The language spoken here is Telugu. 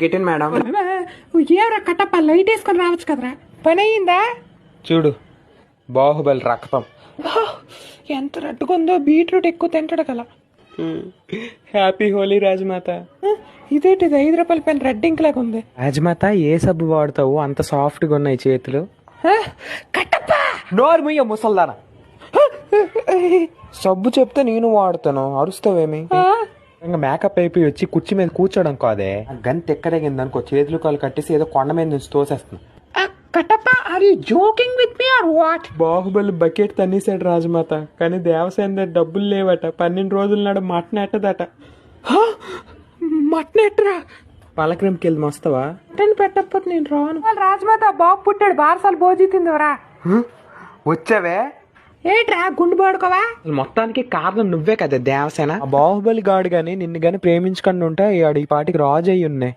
Get in madam. ఏవరా కట్టప్ప లైట్ వేసుకొని రావచ్చు కదరా, పని అయ్యిందా? చూడు బాహుబలి రక్తం ఎంత రట్టుకుందో, బీట్రూట్ ఎక్కువ తింటాడు కదా. హ్యాపీ హోలీ రాజమాత. ఇదేంటి ఇది 5 రూపాయల పెన్ రెడ్ ఇంక్ లాగా ఉంది. రాజమాత ఏ సబ్బు వాడతావు? అంత సాఫ్ట్ గా ఉన్నాయి చేతులు. కట్టప్ప నోరు ముయ్య ముసల్దానా. సబ్బు చెప్తే నేను వాడతాను, అరుస్తావేమి? ఇంకా మేకప్ అయిపోయి వచ్చి కుర్చీ మీద కూర్చోడం కాదే, గంత ఎక్కదగిందనుకో చేతులు కాలు కట్టేసి ఏదో కొండ మీద నుంచి తోసేస్తున్నా. Kattappa are you joking with me or what? Baahubali bucket తన్నేసాడు రాజమాత, కానీ దేవసేన దగ్గర డబ్బులు లేవట. 12 రోజుల నాడు మటన్ ఎట్టదట. మటన్ ఎట్రా? పలకరింపుకి వెళ్ళి వస్తావా? మటన్ పెట్టకపోతే నేను రాను. రాజమాత బాబు పుట్టాడు, బారసాలు భోజీ తిందివరా. వచ్చావే ఏట్రా గుండు పడుకోవా? మొత్తానికి కారణం నువ్వే కదా దేవసేన. బాహుబలి గాడు గాని నిన్ను గాని ప్రేమించుకుండా ఉంటే ఈ పాటికి రాజు అయ్యి ఉన్నాయి.